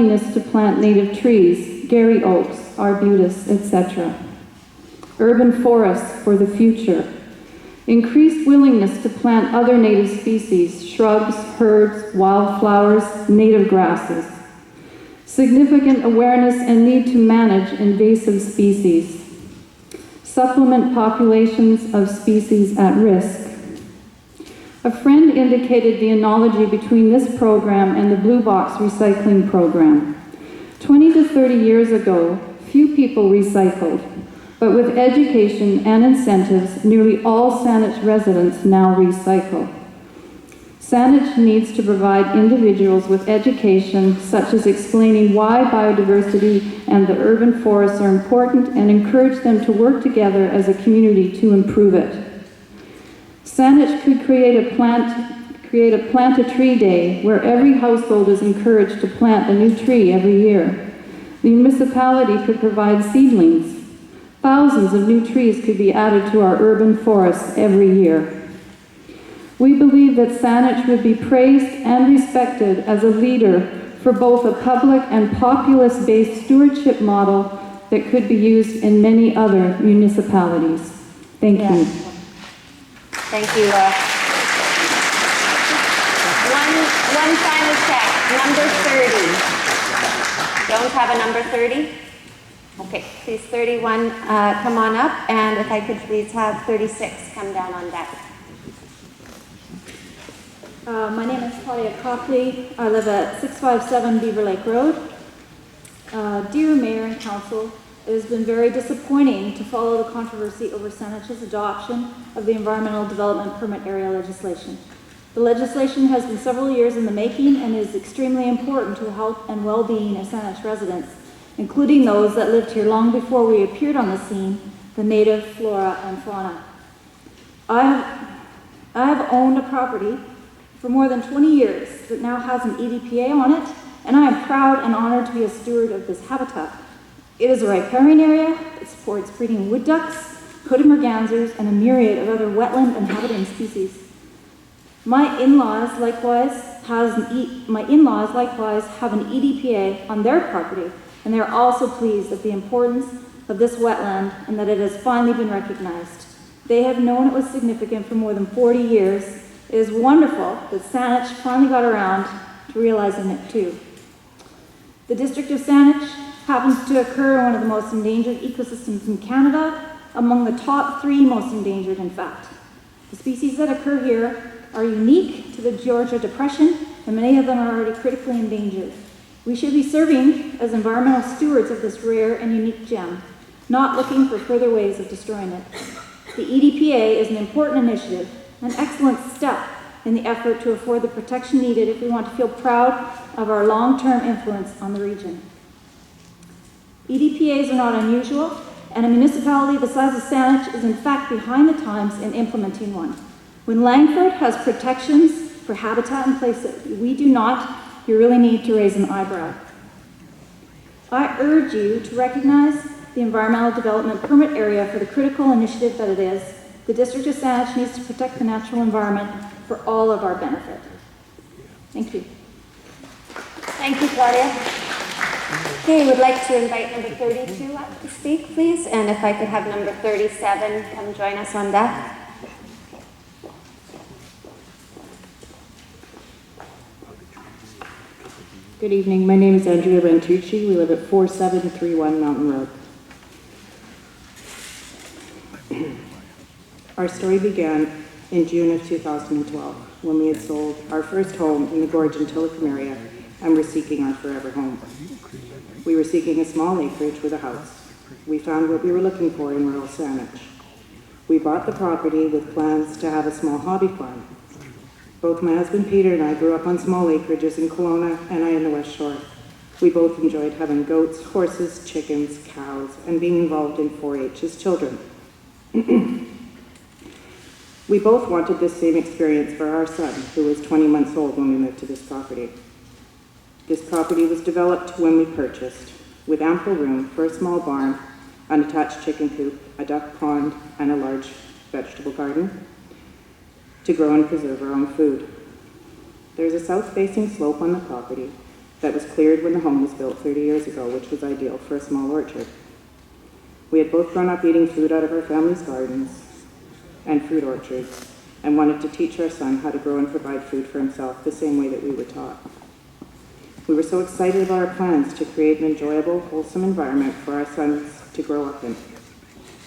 willingness to plant native trees, Gary oaks, arbutus, etc. Urban forests for the future. Increased willingness to plant other native species, shrubs, herbs, wildflowers, native grasses. Significant awareness and need to manage invasive species. Supplement populations of species at risk. A friend indicated the analogy between this program and the Blue Box recycling program. 20 to 30 years ago, few people recycled, but with education and incentives, nearly all Saanich residents now recycle. Saanich needs to provide individuals with education, such as explaining why biodiversity and the urban forests are important, and encourage them to work together as a community to improve it. Saanich could create a plant a tree day where every household is encouraged to plant a new tree every year. The municipality could provide seedlings. Thousands of new trees could be added to our urban forests every year. We believe that Saanich would be praised and respected as a leader for both a public and populace-based stewardship model that could be used in many other municipalities. Thank you. Thank you, Laura. One final check. Number 30. Don't have a number 30? Okay, please 31 come on up, and if I could please have 36 come down on deck. My name is Claudia Copley. I live at 657 Beaver Lake Road. Dear Mayor and Council, it has been very disappointing to follow the controversy over Saanich's adoption of the Environmental Development Permit Area legislation. The legislation has been several years in the making and is extremely important to the health and well-being of Saanich residents, including those that lived here long before we appeared on the scene, the native flora and fauna. I have owned a property for more than 20 years that now has an EDPA on it, and I am proud and honored to be a steward of this habitat. It is a riparian area that supports breeding wood ducks, hooded mergansers, and a myriad of other wetland inhabiting species. My in-laws likewise have an EDPA on their property, and they are also pleased at the importance of this wetland and that it has finally been recognized. They have known it was significant for more than 40 years. It is wonderful that Saanich finally got around to realizing it too. The district of Saanich happens to occur in one of the most endangered ecosystems in Canada, among the top 3 most endangered, in fact. The species that occur here are unique to the Georgia Depression, and many of them are already critically endangered. We should be serving as environmental stewards of this rare and unique gem, not looking for further ways of destroying it. The EDPA is an important initiative, an excellent step in the effort to afford the protection needed if we want to feel proud of our long-term influence on the region. EDPAs are not unusual, and a municipality the size of Saanich is in fact behind the times in implementing one. When Langford has protections for habitat in place that we do not, you really need to raise an eyebrow. I urge you to recognize the Environmental Development Permit Area for the critical initiative that it is. The District of Saanich needs to protect the natural environment for all of our benefit. Thank you. Thank you, Claudia. Okay, would like to invite number 32 up to speak, please, and if I could have number 37 come join us on deck. Good evening. My name is Andrea Rentucci. We live at 4731 Mountain Road. Our story began in June of 2012 when we had sold our first home in the Gorge and Tillicum area and were seeking our forever home. We were seeking a small acreage with a house. We found what we were looking for in rural Saanich. We bought the property with plans to have a small hobby farm. Both my husband Peter and I grew up on small acreages in Kelowna and I in the West Shore. We both enjoyed having goats, horses, chickens, cows, and being involved in 4-H as children. We both wanted this same experience for our son, who was 20 months old when we moved to this property. This property was developed when we purchased, with ample room for a small barn, an attached chicken coop, a duck pond, and a large vegetable garden to grow and preserve our own food. There's a south-facing slope on the property, that was cleared when the home was built 30 years ago, which was ideal for a small orchard. We had both grown up eating food out of our family's gardens and fruit orchards, and wanted to teach our son how to grow and provide food for himself the same way that we were taught. We were so excited about our plans to create an enjoyable, wholesome environment for our sons to grow up in.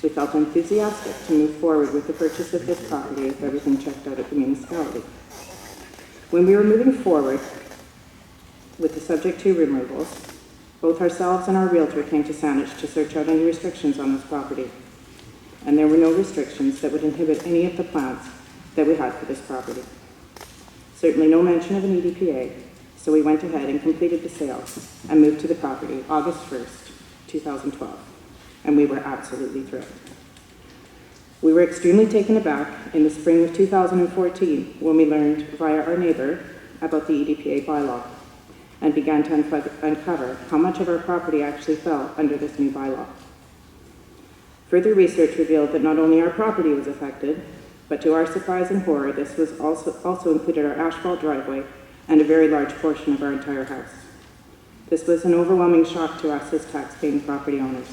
We felt enthusiastic to move forward with the purchase of this property if everything checked out at the municipality. When we were moving forward with the subject to removals, both ourselves and our realtor came to Saanich to search out any restrictions on this property. And there were no restrictions that would inhibit any of the plans that we had for this property. Certainly no mention of an EDPA, so we went ahead and completed the sale and moved to the property August 1st, 2012, and we were absolutely thrilled. We were extremely taken aback in the spring of 2014 when we learned via our neighbor about the EDPA bylaw and began to uncover how much of our property actually fell under this new bylaw. Further research revealed that not only our property was affected, but to our surprise and horror, this was also included our asphalt driveway and a very large portion of our entire house. This was an overwhelming shock to us as tax-paying property owners.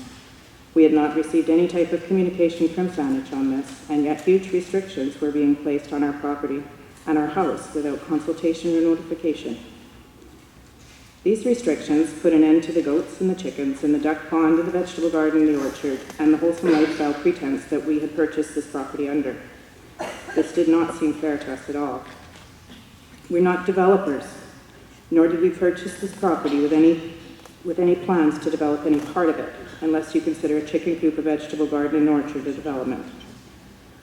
We had not received any type of communication from Saanich on this, and yet huge restrictions were being placed on our property and our house without consultation or notification. These restrictions put an end to the goats and the chickens and the duck pond and the vegetable garden and the orchard and the wholesome lifestyle pretense that we had purchased this property under. This did not seem fair to us at all. We're not developers, nor did we purchase this property with any plans to develop any part of it, unless you consider a chicken coop, a vegetable garden, and orchard a development.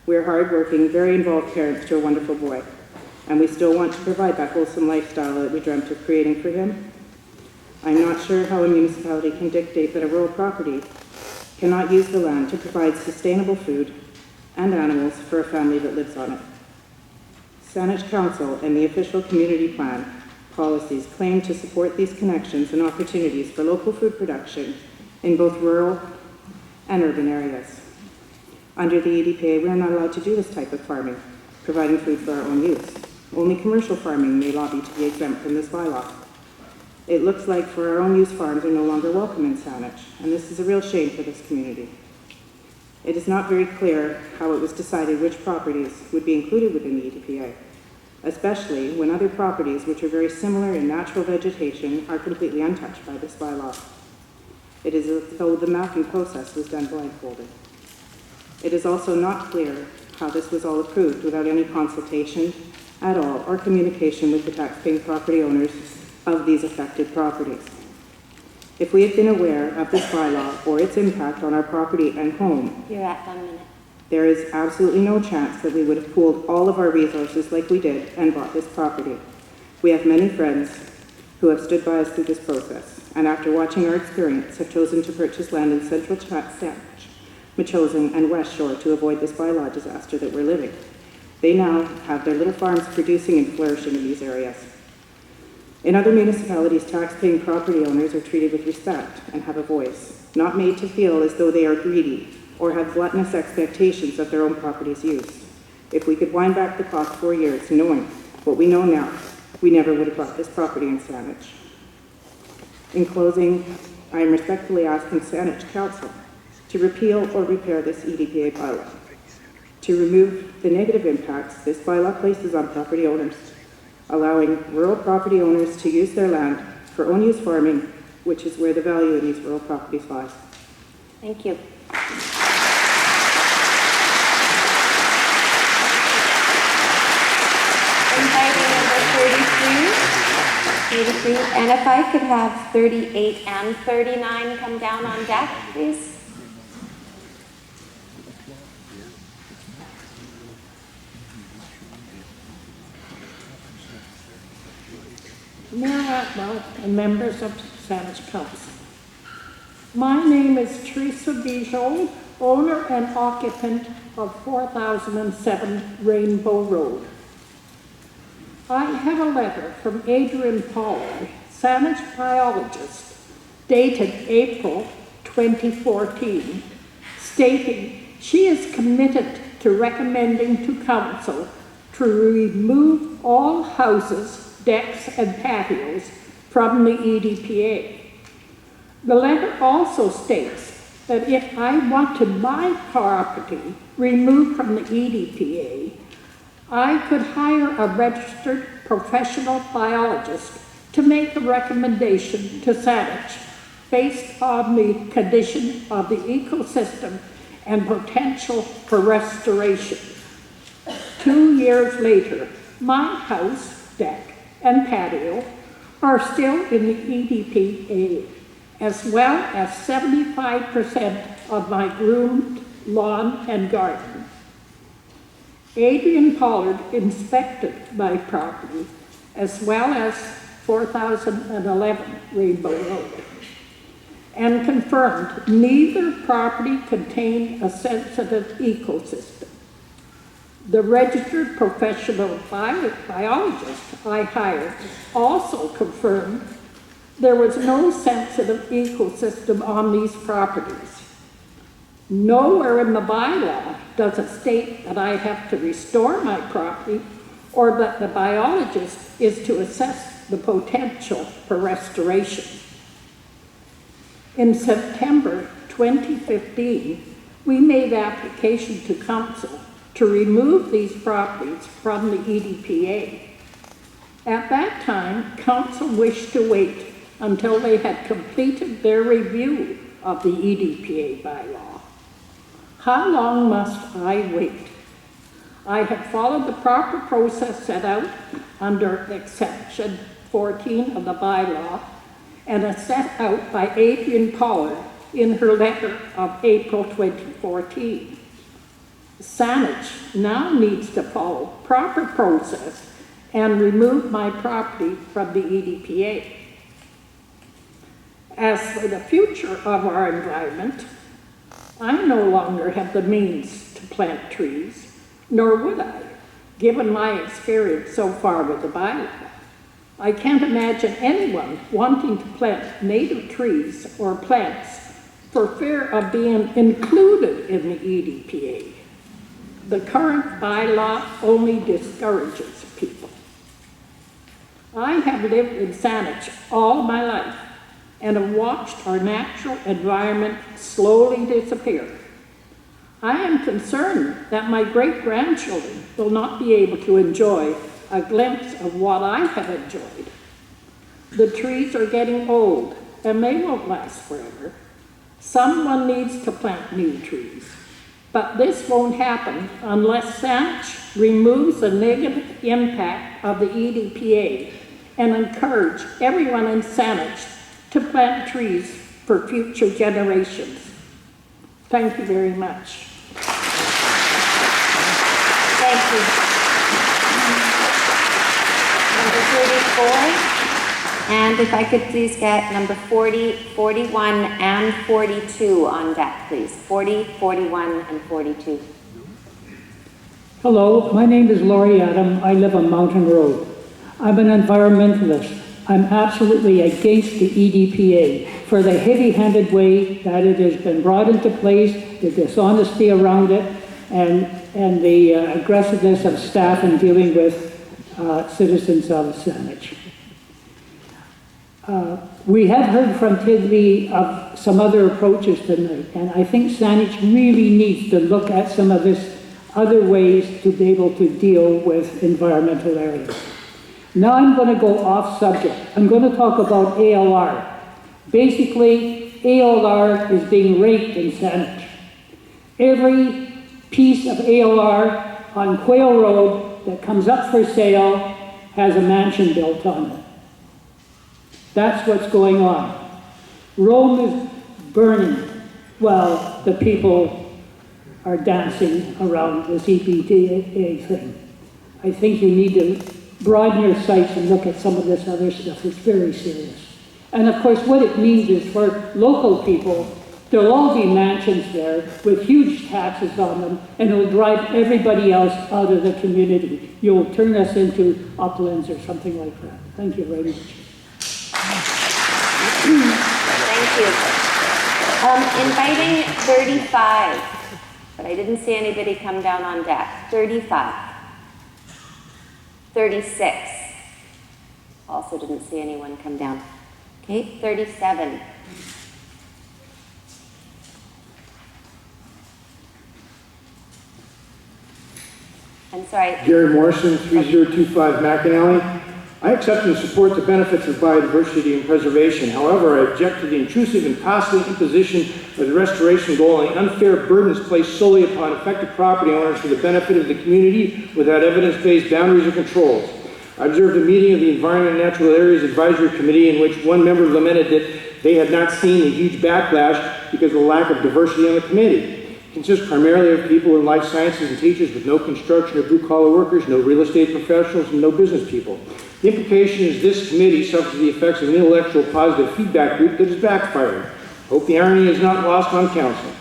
We're hardworking, very involved parents to a wonderful boy, and we still want to provide that wholesome lifestyle that we dreamt of creating for him. I'm not sure how a municipality can dictate that a rural property cannot use the land to provide sustainable food and animals for a family that lives on it. Saanich Council and the official community plan policies claim to support these connections and opportunities for local food production in both rural and urban areas. Under the EDPA, we are not allowed to do this type of farming, providing food for our own use. Only commercial farming may lobby to be exempt from this bylaw. It looks like for our own use farms are no longer welcome in Saanich, and this is a real shame for this community. It is not very clear how it was decided which properties would be included within the EDPA, especially when other properties which are very similar in natural vegetation are completely untouched by this bylaw. It is as though the mapping process was done blindfolded. It is also not clear how this was all approved without any consultation at all or communication with the tax-paying property owners of these affected properties. If we had been aware of this bylaw or its impact on our property and home, You're at 1 minute. there is absolutely no chance that we would have pooled all of our resources like we did and bought this property. We have many friends who have stood by us through this process, and after watching our experience, have chosen to purchase land in central Saanich, Metchosin, and West Shore to avoid this bylaw disaster that we're living. They now have their little farms producing and flourishing in these areas. In other municipalities, tax-paying property owners are treated with respect and have a voice, not made to feel as though they are greedy or have gluttonous expectations of their own property's use. If we could wind back the clock 4 years, knowing what we know now, we never would have bought this property in Saanich. In closing, I am respectfully asking Saanich Council to repeal or repair this EDPA bylaw, to remove the negative impacts this bylaw places on property owners, allowing rural property owners to use their land for own use farming, which is where the value in these rural properties lies. Thank you. Inviting number 33, and if I could have 38 and 39 come down on deck, please. Mayor Atwell and members of Saanich Council. My name is Teresa Bijon, owner and occupant of 4007 Rainbow Road. I have a letter from Adrian Pollard, Saanich biologist, dated April 2014, stating she is committed to recommending to council to remove all houses, decks, and patios from the EDPA. The letter also states that if I wanted my property removed from the EDPA, I could hire a registered professional biologist to make a recommendation to Saanich based on the condition of the ecosystem and potential for restoration. 2 years later, my house, deck, and patio are still in the EDPA, as well as 75% of my groomed lawn and garden. Adrian Pollard inspected my property, as well as 4011 Rainbow Road, and confirmed neither property contained a sensitive ecosystem. The registered professional biologist I hired also confirmed there was no sensitive ecosystem on these properties. Nowhere in the bylaw does it state that I have to restore my property or that the biologist is to assess the potential for restoration. In September 2015, we made application to council to remove these properties from the EDPA. At that time, council wished to wait until they had completed their review of the EDPA bylaw. How long must I wait? I have followed the proper process set out under Section 14 of the bylaw and as set out by Adrian Pollard in her letter of April 2014. Saanich now needs to follow proper process and remove my property from the EDPA. As for the future of our environment, I no longer have the means to plant trees, nor would I, given my experience so far with the bylaw. I can't imagine anyone wanting to plant native trees or plants for fear of being included in the EDPA. The current bylaw only discourages people. I have lived in Saanich all my life and have watched our natural environment slowly disappear. I am concerned that my great-grandchildren will not be able to enjoy a glimpse of what I have enjoyed. The trees are getting old and they won't last forever. Someone needs to plant new trees, but this won't happen unless Saanich removes the negative impact of the EDPA and encourage everyone in Saanich to plant trees for future generations. Thank you very much. Thank you. Number 34. And if I could please get number 40, 41, and 42 on deck, please. 40, 41, and 42. Hello, my name is Laurie Adam. I live on Mountain Road. I'm an environmentalist. I'm absolutely against the EDPA for the heavy-handed way that it has been brought into place, the dishonesty around it, and the aggressiveness of staff in dealing with citizens of Saanich. We have heard from Tidley of some other approaches tonight, and I think Saanich really needs to look at some of this other ways to be able to deal with environmental areas. Now I'm going to go off subject. I'm going to talk about ALR. Basically, ALR is being raped in Saanich. Every piece of ALR on Quail Road that comes up for sale has a mansion built on it. That's what's going on. Rome is burning while the people are dancing around this EPTA thing. I think you need to broaden your sights and look at some of this other stuff. It's very serious. And of course, what it means is for local people, there'll all be mansions there with huge taxes on them, and it'll drive everybody else out of the community. You'll turn us into uplands or something like that. Thank you very much. Thank you. Inviting 35, but I didn't see anybody come down on deck. 35. 36. Also didn't see anyone come down. Okay, 37. I'm sorry. Gary Morrison, 3025 McAnally. I accept and support the benefits of biodiversity and preservation. However, I object to the intrusive and costly imposition of the restoration goal and the unfair burdens placed solely upon affected property owners for the benefit of the community without evidence-based boundaries or controls. I observed a meeting of the Environment and Natural Areas Advisory Committee in which one member lamented that they had not seen the huge backlash because of the lack of diversity on the committee. It consists primarily of people in life sciences and teachers with no construction or blue-collar workers, no real estate professionals, and no business people. The implication is this committee suffers the effects of an intellectual positive feedback loop that is backfiring. Hope the irony is not lost on council.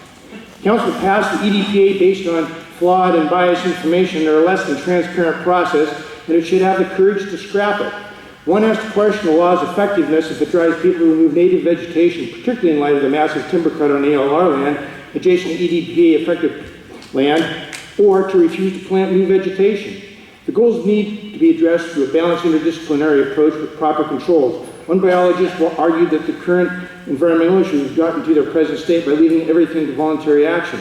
Council passed the EDPA based on flawed and biased information and a less than transparent process, and it should have the courage to scrap it. One has to question the law's effectiveness if it drives people to remove native vegetation, particularly in light of the massive timber cut on ALR land, adjacent to EDPA effective land, or to refuse to plant new vegetation. The goals need to be addressed through a balanced interdisciplinary approach with proper controls. One biologist will argue that the current environmental issues have gotten to their present state by leaving everything to voluntary action.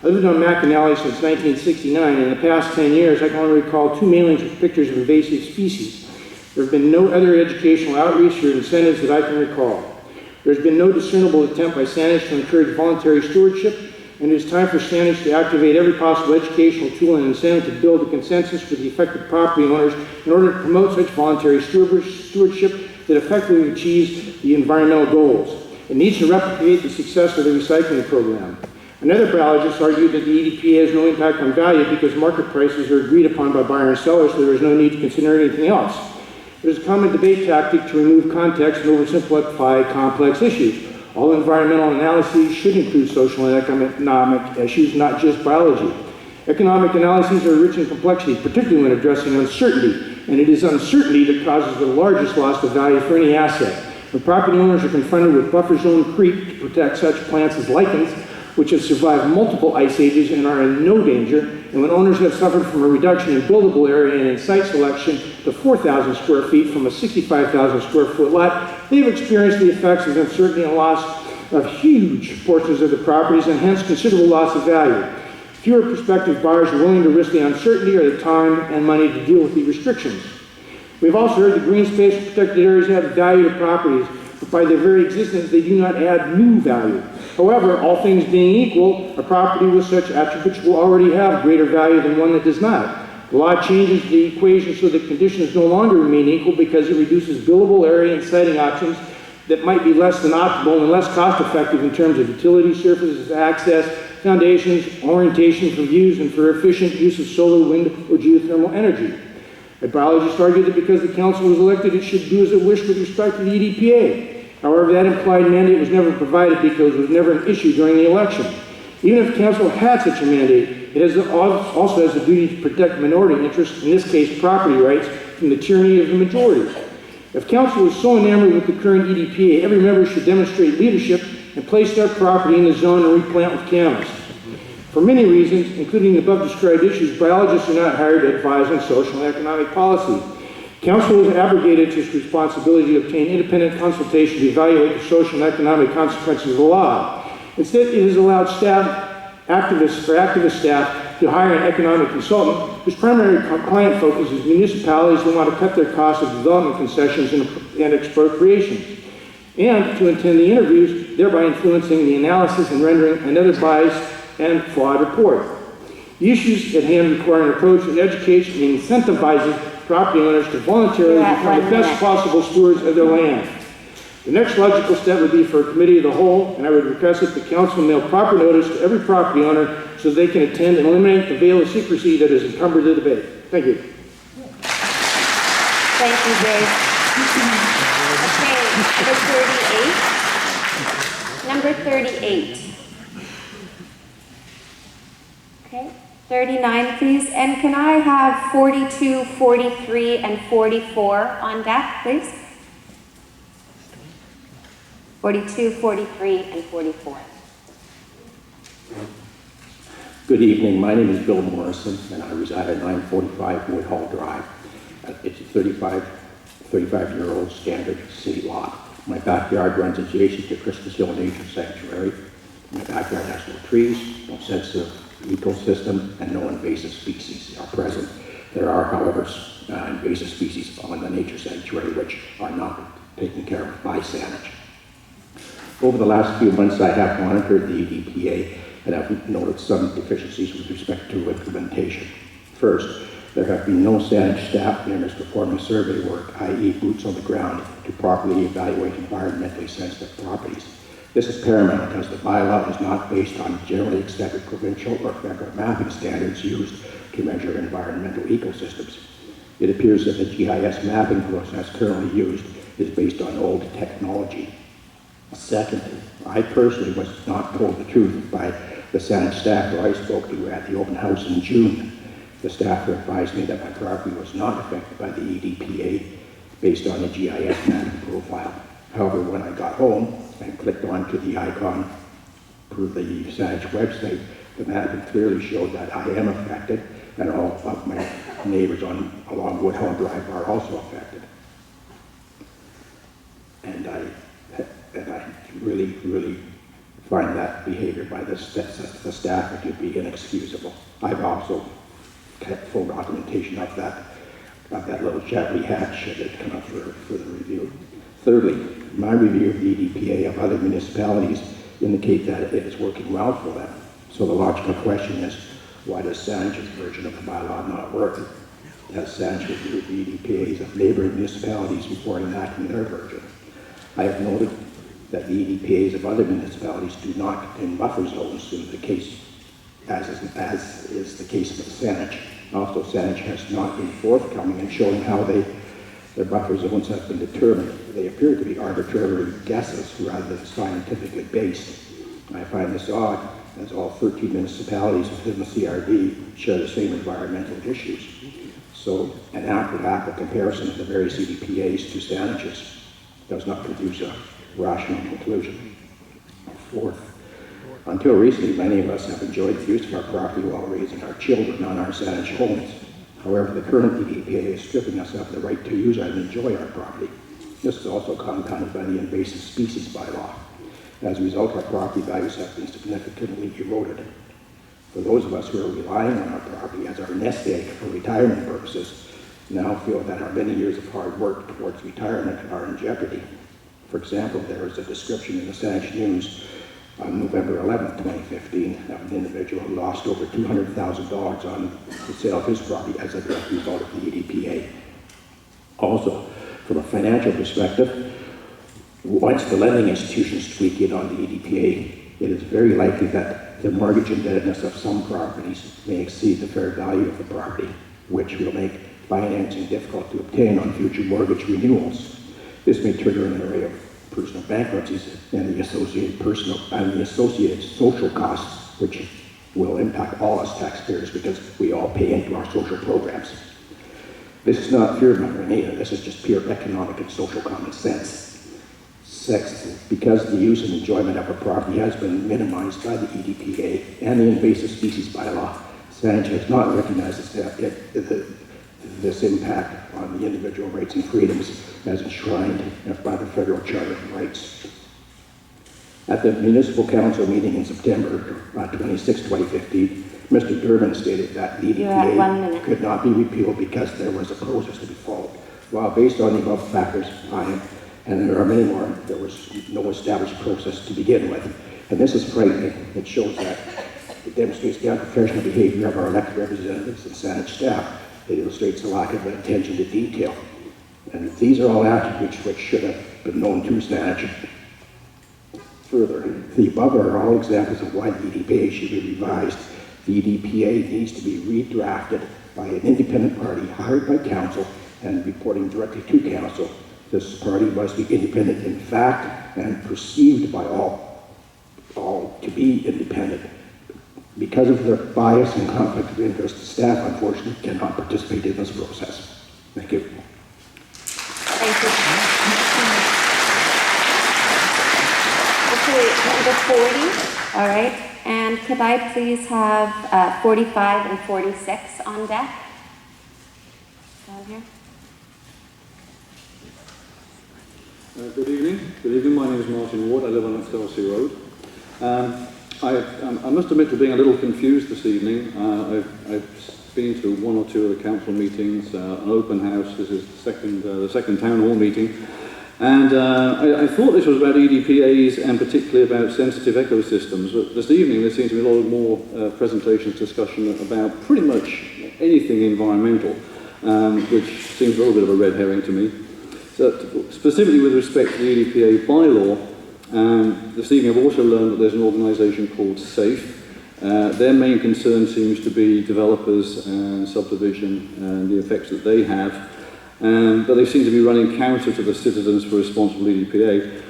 I lived on McAnally since 1969, and in the past 10 years I can only recall 2 mailings with pictures of invasive species. There have been no other educational outreach or incentives that I can recall. There has been no discernible attempt by Saanich to encourage voluntary stewardship, and it is time for Saanich to activate every possible educational tool and incentive to build a consensus with the affected property owners in order to promote such voluntary stewardship that effectively achieves the environmental goals. It needs to replicate the success of the recycling program. Another biologist argued that the EDPA has no impact on value because market prices are agreed upon by buyer and seller, so there is no need to consider anything else. It is a common debate tactic to remove context and oversimplify complex issues. All environmental analyses should include social and economic issues, not just biology. Economic analyses are rich in complexity, particularly when addressing uncertainty, and it is uncertainty that causes the largest loss of value for any asset. When property owners are confronted with buffer zone creep to protect such plants as lichens, which have survived multiple ice ages and are in no danger, and when owners have suffered from a reduction in buildable area and in site selection to 4,000 square feet from a 65,000 square foot lot, they have experienced the effects of uncertainty and loss of huge portions of the properties and hence considerable loss of value. Fewer prospective buyers are willing to risk the uncertainty or the time and money to deal with the restrictions. We've also heard that green space and protected areas have value to properties, but by their very existence they do not add new value. However, all things being equal, a property with such attributes will already have greater value than one that does not. The law changes the equation so that conditions no longer remain equal because it reduces buildable area and siting options that might be less than optimal and less cost-effective in terms of utility surfaces, access, foundations, orientation for views, and for efficient use of solar, wind, or geothermal energy. A biologist argued that because the council was elected, it should do as it wished with respect to the EDPA. However, that implied mandate was never provided because it was never an issue during the election. Even if council had such a mandate, it also has the duty to protect minority interests, in this case property rights, from the tyranny of the majority. If council is so enamored with the current EDPA, every member should demonstrate leadership and place their property in the zone and replant with camas. For many reasons, including the above described issues, biologists are not hired to advise on social and economic policy. Council has abrogated its responsibility to obtain independent consultation to evaluate the social and economic consequences of the law. Instead, it has allowed activist staff to hire an economic consultant whose primary client focus is municipalities that want to cut their costs of development concessions and expropriations, and to attend the interviews, thereby influencing the analysis and rendering another biased and flawed report. The issues at hand require an approach that educates and incentivizes property owners to voluntarily become the best possible stewards of their land. The next logical step would be for a committee of the whole, and I would request that the council mail proper notice to every property owner so they can attend and eliminate the veil of secrecy that has encumbered the debate. Thank you. Thank you, Dave. Okay, number 38. Okay, 39, please. And can I have 42, 43, and 44 on deck, please? 42, 43, and 44. Good evening. My name is Bill Morrison, and I reside at 945 Woodhall Drive. It's a 35 35-year-old standard city lot. My backyard runs adjacent to Christmas Hill Nature Sanctuary. My backyard has no trees, no sensitive ecosystem, and no invasive species are present. There are, however, invasive species on the nature sanctuary which are not taken care of by Saanich. Over the last few months, I have monitored the EDPA and have noted some deficiencies with respect to implementation. First, there have been no Saanich staff members performing survey work, i.e. boots on the ground, to properly evaluate environmentally sensitive properties. This is paramount as the bylaw is not based on generally accepted provincial or federal mapping standards used to measure environmental ecosystems. It appears that the GIS mapping process currently used is based on old technology. Secondly, I personally was not told the truth by the Saanich staff who I spoke to at the open house in June. The staffer advised me that my property was not affected by the EDPA based on the GIS mapping profile. However, when I got home and clicked onto the icon for the Saanich website, the mapping clearly showed that I am affected, and all of my neighbors along Woodhull Drive are also affected. And I really find that behavior by the staffer to be inexcusable. I've also kept full documentation of that little chat we had should it come up for further review. Thirdly, my review of the EDPA of other municipalities indicate that it is working well for them. So the logical question is, why does Saanich's version of the bylaw not work? Has Saanich reviewed the EDPAs of neighboring municipalities before enacting their version? I have noted that the EDPAs of other municipalities do not contain buffer zones in the case, as is the case with Saanich. Also, Saanich has not been forthcoming in showing how their buffer zones have been determined. They appear to be arbitrary guesses rather than scientifically based. I find this odd, as all 13 municipalities within the CRD share the same environmental issues. So an apple-to-apple comparison of the various EDPAs to Saanich's does not produce a rational conclusion. Fourth, until recently, many of us have enjoyed the use of our property while raising our children on our Saanich homes. However, the current EDPA is stripping us of the right to use and enjoy our property. This is also compounded by the invasive species bylaw. As a result, our property values have been significantly eroded. For those of us who are relying on our property as our nest egg for retirement purposes, now feel that our many years of hard work towards retirement are in jeopardy. For example, there is a description in the Saanich News on November 11, 2015, of an individual who lost over $200,000 on the sale of his property as a direct result of the EDPA. Also, from a financial perspective, once the lending institutions tweak in on the EDPA, it is very likely that the mortgage indebtedness of some properties may exceed the fair value of the property, which will make financing difficult to obtain on future mortgage renewals. This may trigger an array of personal bankruptcies and the associated social costs, which will impact all us taxpayers because we all pay into our social programs. This is not fear-mongering either. This is just pure economic and social common sense. Sixth, because the use and enjoyment of a property has been minimized by the EDPA and the invasive species bylaw, Saanich has not recognized this impact on the individual rights and freedoms as enshrined by the Federal Charter of Rights. At the Municipal Council meeting in September 26, 2015, Mr. Durbin stated that the EDPA could not be repealed because there was a process to be followed. While based on the above factors, and there are many more, there was no established process to begin with. And this is frightening. It shows that it demonstrates the unprofessional behavior of our elected representatives and Saanich staff. It illustrates the lack of attention to detail. And these are all attributes which should have been known to Saanich. Further, the above are all examples of why the EDPA should be revised. The EDPA needs to be redrafted by an independent party hired by council and reporting directly to council. This party must be independent in fact and perceived by all to be independent. Because of their bias and conflict of interest, the staff unfortunately cannot participate in this process. Thank you. Thank you. Okay, number 40, all right. And could I please have 45 and 46 on deck? Down here. Good evening. Good evening. My name is Martin Ward. I live on Excelsior Road. I must admit to being a little confused this evening. I've been to one or two of the council meetings, an open house. This is the second town hall meeting. And I thought this was about EDPAs and particularly about sensitive ecosystems. But this evening there seems to be a lot more presentations, discussion about pretty much anything environmental, which seems a little bit of a red herring to me. So specifically with respect to the EDPA bylaw, this evening I've also learned that there's an organisation called SAFE. Their main concern seems to be developers and subdivision and the effects that they have. But they seem to be running counter to the Citizens for Responsible EDPA.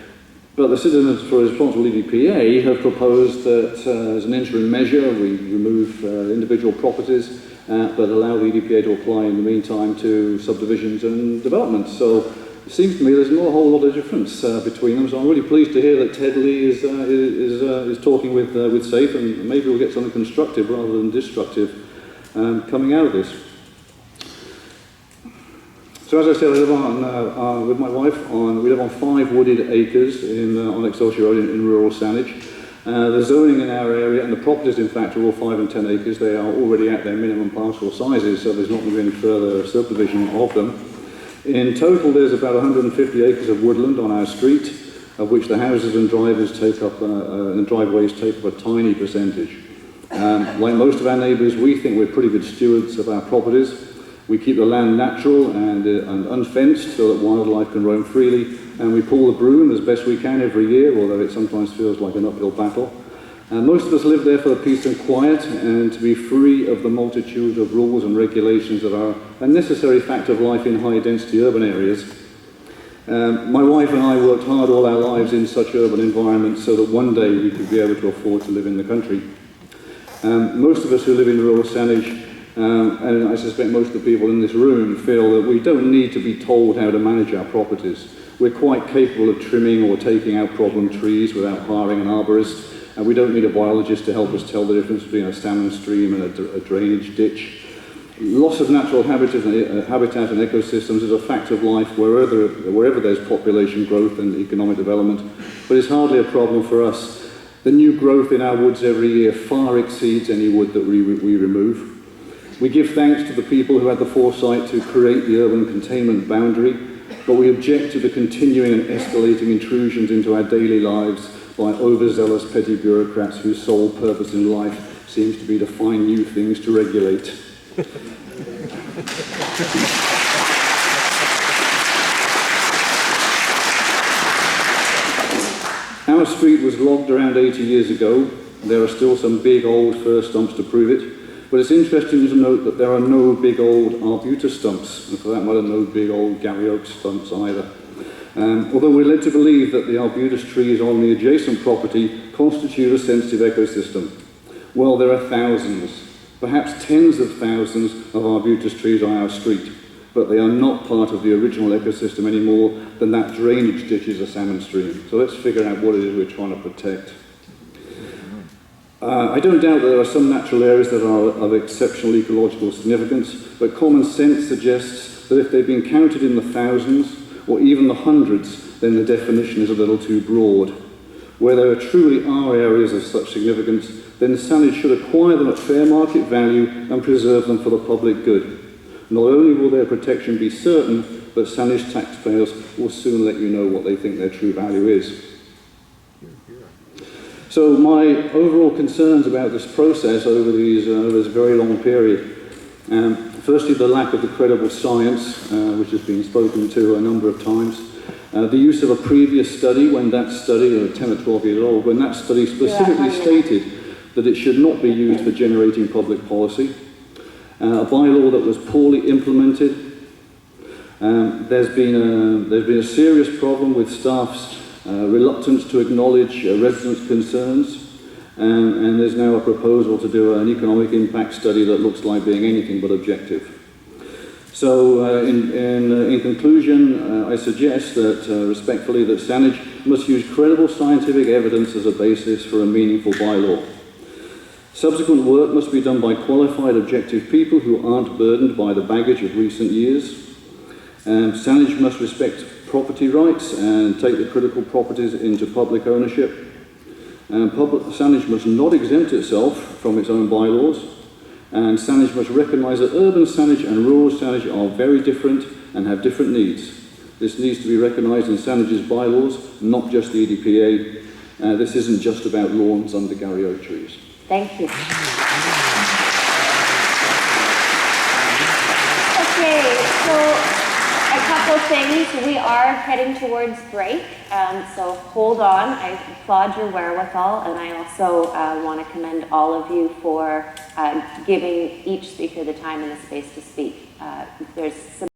But the Citizens for Responsible EDPA have proposed that as an interim measure we remove individual properties but allow the EDPA to apply in the meantime to subdivisions and developments. So it seems to me there's not a whole lot of difference between them. So I'm really pleased to hear that Ted Lee is talking with SAFE, and maybe we'll get something constructive rather than destructive coming out of this. So as I said, I live on, with my wife, we live on 5 wooded acres on Excelsior Road in rural Saanich. The zoning in our area, and the properties in fact are all 5 and 10 acres, they are already at their minimum parcel sizes, so there's not going to be any further subdivision of them. In total there's about 150 acres of woodland on our street, of which the houses and driveways take up a tiny percentage. Like most of our neighbours, we think we're pretty good stewards of our properties. We keep the land natural and unfenced so that wildlife can roam freely, and we pull the broom as best we can every year, although it sometimes feels like an uphill battle. And most of us live there for the peace and quiet and to be free of the multitude of rules and regulations that are a necessary fact of life in high-density urban areas. My wife and I worked hard all our lives in such urban environments so that one day we could be able to afford to live in the country. Most of us who live in rural Saanich, and I suspect most of the people in this room, feel that we don't need to be told how to manage our properties. We're quite capable of trimming or taking out problem trees without hiring an arborist, and we don't need a biologist to help us tell the difference between a salmon stream and a drainage ditch. Loss of natural habitat and ecosystems is a fact of life wherever there's population growth and economic development, but it's hardly a problem for us. The new growth in our woods every year far exceeds any wood that we remove. We give thanks to the people who had the foresight to create the urban containment boundary, but we object to the continuing and escalating intrusions into our daily lives by overzealous petty bureaucrats whose sole purpose in life seems to be to find new things to regulate. Our street was logged around 80 years ago. There are still some big old fir stumps to prove it. But it's interesting to note that there are no big old arbutus stumps, and for that matter, no big old Gary Oak stumps either. Although we're led to believe that the arbutus trees on the adjacent property constitute a sensitive ecosystem. Well, there are thousands, perhaps tens of thousands of arbutus trees on our street, but they are not part of the original ecosystem any more than that drainage ditch is a salmon stream. So let's figure out what it is we're trying to protect. I don't doubt that there are some natural areas that are of exceptional ecological significance, but common sense suggests that if they've been counted in the thousands, or even the hundreds, then the definition is a little too broad. Where there truly are areas of such significance, then Saanich should acquire them at fair market value and preserve them for the public good. Not only will their protection be certain, but Saanich taxpayers will soon let you know what they think their true value is. So my overall concerns about this process over this very long period, firstly the lack of the credible science, which has been spoken to a number of times, the use of a previous study, when that study, 10 or 12 years old, when that study specifically stated that it should not be used for generating public policy, a bylaw that was poorly implemented. There's been a serious problem with staff's reluctance to acknowledge residents' concerns, and there's now a proposal to do an economic impact study that looks like being anything but objective. So in conclusion, I suggest that, respectfully, that Saanich must use credible scientific evidence as a basis for a meaningful bylaw. Subsequent work must be done by qualified objective people who aren't burdened by the baggage of recent years. Saanich must respect property rights and take the critical properties into public ownership. And Saanich must not exempt itself from its own bylaws, and Saanich must recognise that urban Saanich and rural Saanich are very different and have different needs. This needs to be recognised in Saanich's bylaws, not just the EDPA. This isn't just about lawns under Gary oak trees. Thank you. Okay, so a couple things. We are heading towards break, so hold on. I applaud your wherewithal, and I also want to commend all of you for giving each speaker the time and the space to speak. There's some